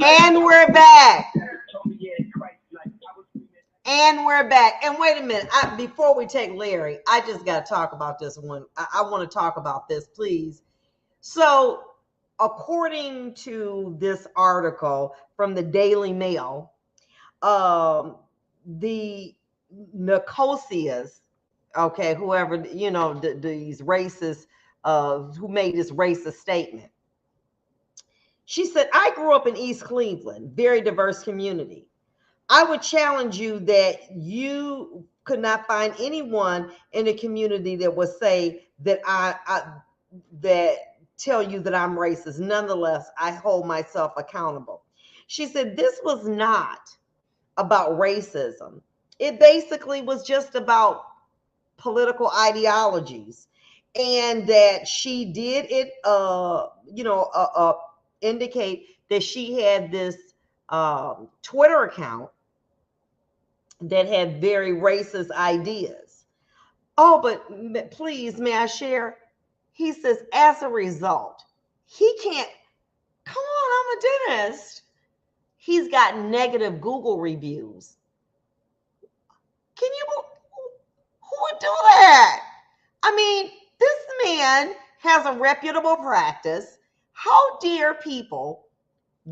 And we're back. And we're back. And wait a minute. Before we take Larry, I just got to talk about this one. I want to talk about this, please. So, according to this article from the Daily Mail, the Nicosias, okay, whoever, these racists, who made this racist statement. She said, I grew up in East Cleveland, very diverse community. I would challenge you that you could not find anyone in the community that would say that that tell you that I'm racist. Nonetheless, I hold myself accountable. She said this was not about racism. It basically was just about political ideologies, and that she did it, indicate that she had this Twitter account that had very racist ideas. Oh, but please, may I share? He says, as a result, he can't, come on, I'm a dentist. He's got negative Google reviews. Can you, who would do that? I mean, this man has a reputable practice. How dare people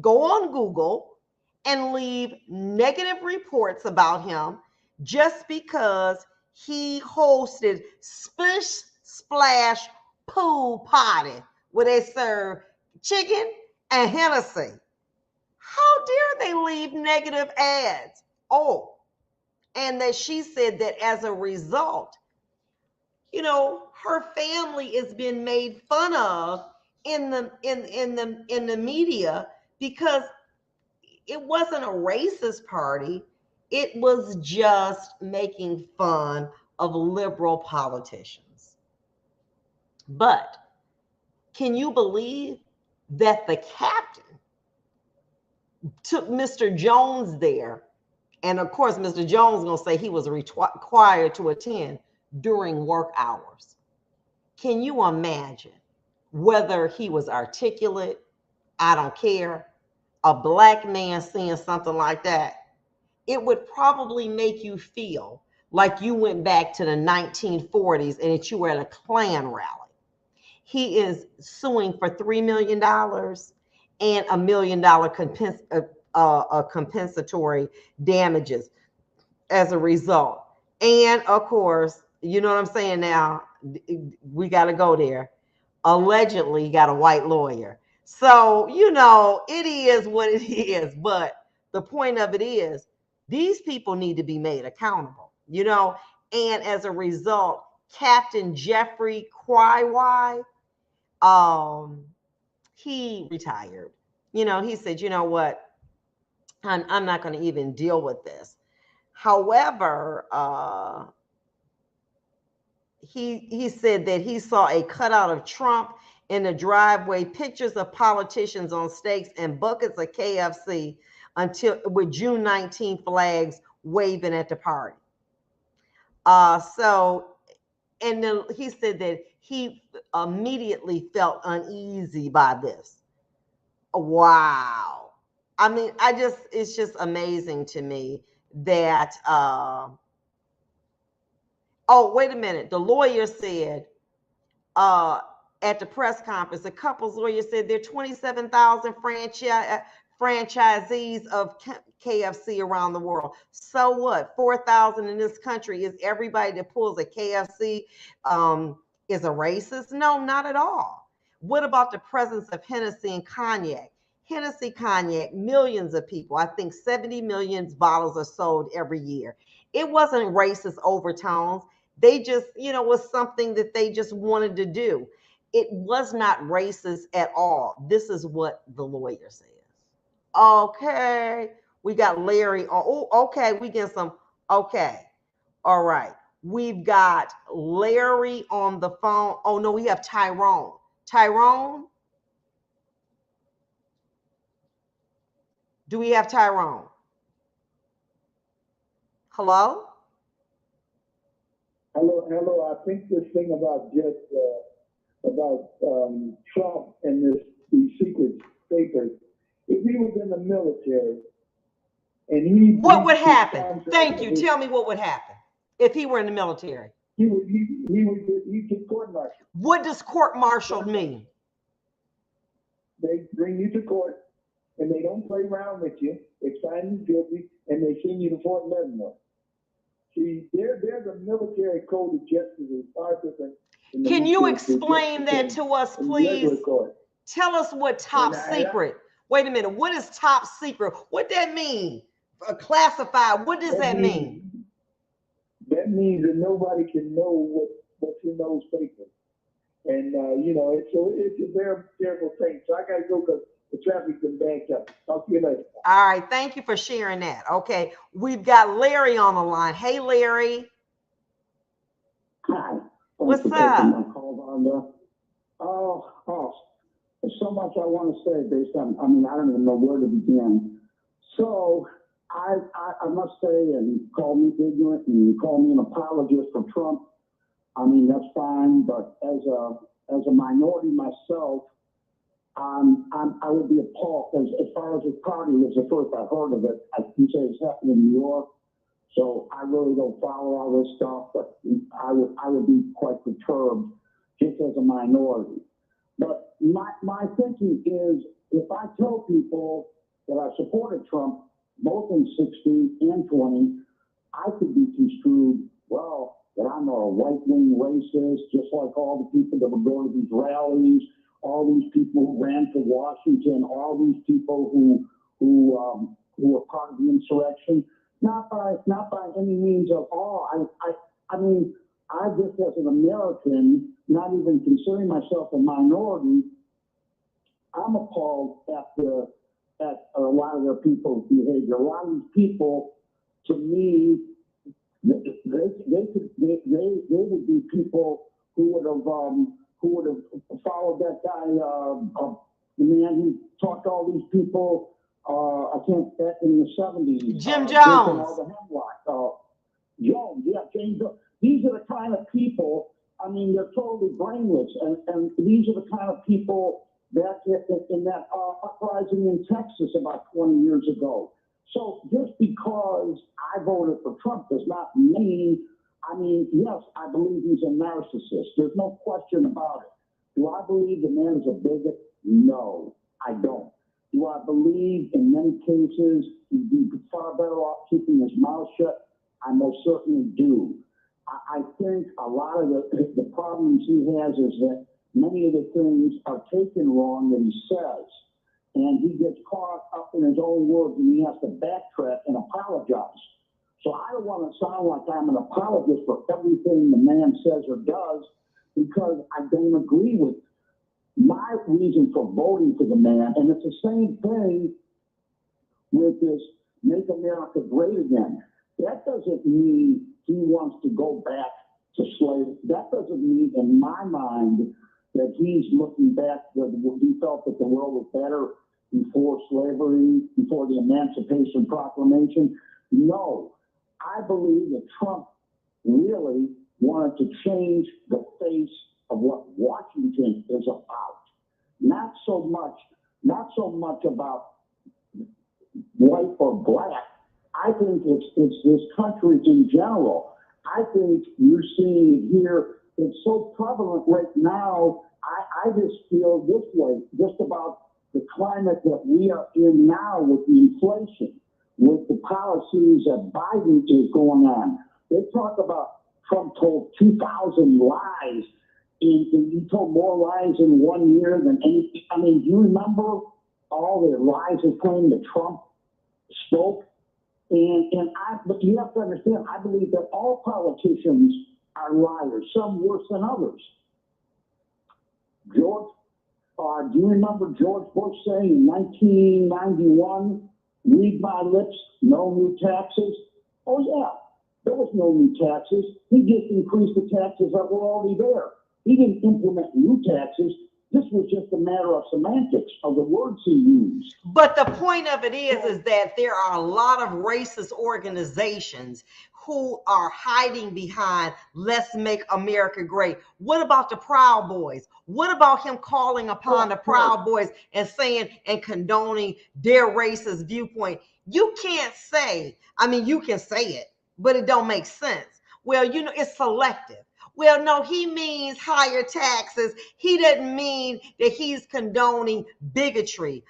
go on Google and leave negative reports about him just because he hosted Splish Splash Pool Party where they serve chicken and Hennessy? How dare they leave negative ads? Oh, and that she said that as a result, her family is being made fun of in the media because it wasn't a racist party. It was just making fun of liberal politicians. But can you believe that the captain took Mr. Jones there? And of course, Mr. Jones is going to say he was required to attend during work hours. Can you imagine whether he was articulate? I don't care. A black man saying something like that, it would probably make you feel like you went back to the 1940s and that you were at a Klan rally. He is suing for $3 million and $1 million compensatory damages as a result. And of course, you know what I'm saying now, we got to go there. Allegedly, got a white lawyer. So, it is what it is. But the point of it is, these people need to be made accountable, and as a result, Captain Jeffrey Kwai, he retired. He said, you know what? I'm not going to even deal with this. However, he said that he saw a cutout of Trump in the driveway, pictures of politicians on stakes, and buckets of KFC with June 19 flags waving at the party. And then he said that he immediately felt uneasy by this. Wow. I mean, it's just amazing to me that, oh, wait a minute. The lawyer said at the press conference, the couple's lawyer said there are 27,000 franchisees of KFC around the world. So what? 4,000 in this country. Is everybody that pulls a KFC is a racist? No, not at all. What about the presence of Hennessy and cognac? Hennessy cognac, millions of people, I think 70 million bottles are sold every year. It wasn't racist overtones. They just, was something that they just wanted to do. It was not racist at all. This is what the lawyer says. Okay. We got Larry. Oh, okay. We get some. Okay. All right. We've got Larry on the phone. Oh, no, we have Tyrone. Tyrone? Do we have Tyrone? Hello? Hello. I think this thing about Trump and this papers. If he was in the military, and what would happen? Thank you. Tell me what would happen if he were in the military. He could court martial. What does court martial mean? They bring you to court, and they don't play around with you. They find you guilty, and they send you to Fort Leavenworth. See, there's a military code of justice is far different. Can you explain that to us, please? Tell us what top secret. Wait a minute. What is top secret? What that mean? Classified. What does that mean? That means that nobody can know what's in those papers. And, it's a very terrible thing. So I got to go because the traffic's been backed up. Talk to you later. All right. Thank you for sharing that. Okay. We've got Larry on the line. Hey, Larry. Hi. What's up? There's so much I want to say based on, I don't even know where to begin. So I must say, and call me ignorant and call me an apologist for Trump. That's fine, but as a minority myself, I would be appalled. As far as his party is the first I heard of it. I can say it's happened in New York, so I really don't follow all this stuff. But I would be quite perturbed just as a minority. But my thinking is, if I tell people that I supported Trump both in 16 and 20, I could be construed, well, that I'm a right-wing racist, just like all the people that would go to these rallies, all these people who ran for Washington, all these people who were part of the insurrection. Not by any means at all. I just as an American, not even considering myself a minority, I'm appalled at a lot of their people's behavior. A lot of these people, to me, they would be people who would have followed that guy, the man who talked to all these people. Back in the 70s. Jim Jones. All the hemlock. Jones, yeah, James Jones. These are the kind of people. They're totally brainless, and these are the kind of people that in that uprising in Texas about 20 years ago. So just because I voted for Trump does not mean, yes, I believe he's a narcissist. There's no question about it. Do I believe the man is a bigot? No, I don't. Do I believe in many cases he'd be far better off keeping his mouth shut? I most certainly do. I think a lot of the problems he has is that many of the things are taken wrong that he says. And he gets caught up in his own words and he has to backtrack and apologize. So I don't want to sound like I'm an apologist for everything the man says or does, because I don't agree with my reason for voting for the man. And it's the same thing with this Make America Great Again. That doesn't mean he wants to go back to slavery. That doesn't mean, in my mind, that he's looking back, that he felt that the world was better before slavery, before the Emancipation Proclamation. No, I believe that Trump really wanted to change the face of what Washington is about. Not so much about white or black. I think it's this country in general. I think you're seeing it here. It's so prevalent right now. I just feel this way, just about the climate that we are in now with the inflation, with the policies that Biden is going on. They talk about Trump told 2,000 lies. He told more lies in 1 year than anything. Do you remember all the lies that claim that Trump spoke? But you have to understand, I believe that all politicians are liars, some worse than others. Do you remember George Bush saying in 1991, read my lips, no new taxes? Oh, yeah, there was no new taxes. He just increased the taxes that were already there. He didn't implement new taxes. This was just a matter of semantics of the words he used. But the point of it is that there are a lot of racist organizations who are hiding behind "Let's Make America Great"? What about the Proud Boys? What about him calling upon the Proud Boys and saying and condoning their racist viewpoint? You can't say, I mean, you can say it, but it don't make sense. Well, you know, it's selective. Well, no, he means higher taxes. He doesn't mean that he's condoning bigotry.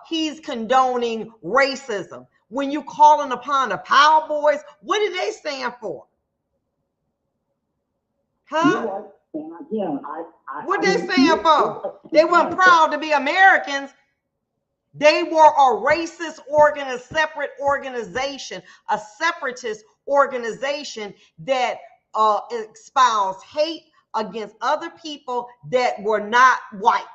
He's condoning racism. When you calling upon the Proud Boys, what do they stand for? Huh? Right. And again, What they stand for? They weren't proud to be Americans. They were a racist separate organization, a separatist organization that espoused hate against other people that were not white.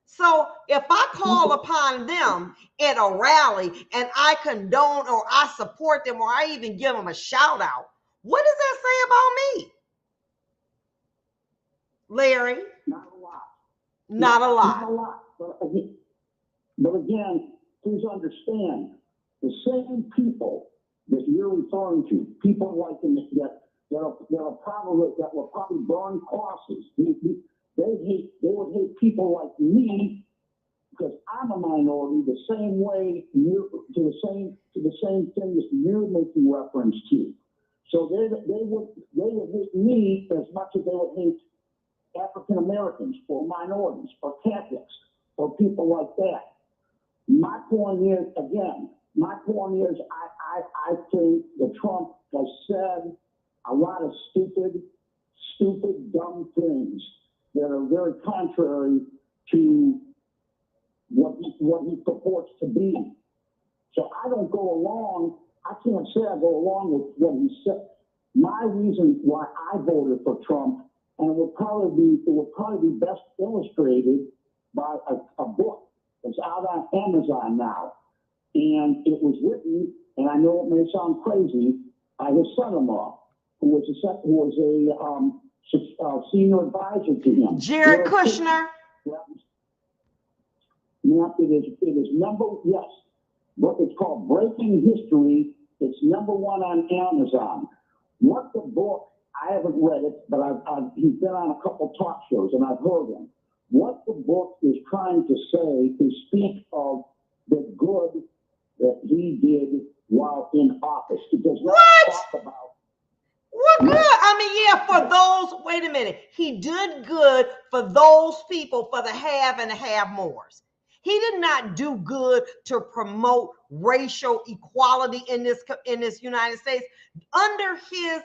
So if I call upon them at a rally and I condone or I support them or I even give them a shout out, what does that say about me? Larry? Not a lot. Not a lot. Not a lot. But again, please understand, the same people that you're referring to, people like that will probably burn crosses. They would hate people like me because I'm a minority the same way to the same thing that you're making reference to. So they would hate me as much as they would hate African Americans or minorities or Catholics or people like that. My point is, I think that Trump has said a lot of stupid, dumb things that are very contrary to what he purports to be. So I don't go along, I can't say I go along with what he said. My reason why I voted for Trump, and it would probably be best illustrated by a book that's out on Amazon now. And it was written, and I know it may sound crazy, by his son-in-law, who was a senior advisor to him. Jared Kushner. Now, it is yes. It's called Breaking History. It's #1 on Amazon. What the book, I haven't read it, but he's been on a couple talk shows and I've heard him. What the book is trying to say is speak of the good that he did while in office. It does not talk about what good? I mean, yeah, for those, wait a minute. He did good for those people, for the have and the have mores. He did not do good to promote racial equality in this United States. Under his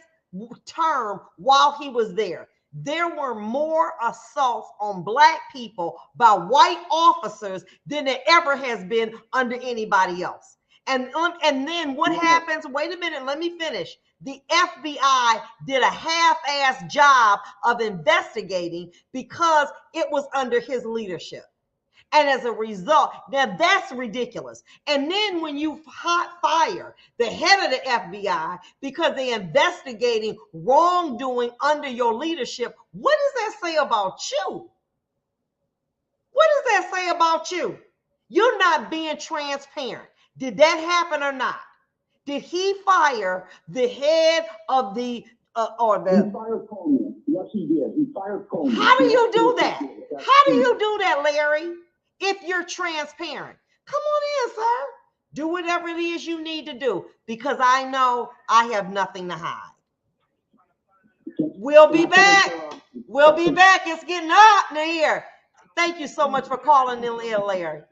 term, while he was there were more assaults on Black people by white officers than there ever has been under anybody else. And then what happens? Wait a minute, let me finish. The FBI did a half-assed job of investigating because it was under his leadership. And as a result, now that's ridiculous. And then when you fire the head of the FBI because they're investigating wrongdoing under your leadership, what does that say about you? What does that say about you? You're not being transparent. Did that happen or not? Did he fire the head of the He fired Coleman. Yes, he did. He fired Coleman. How do you do that? How do you do that, Larry? If you're transparent, come on in, sir. Do whatever it is you need to do because I know I have nothing to hide. We'll be back. We'll be back. It's getting hot in here. Thank you so much for calling in, Larry.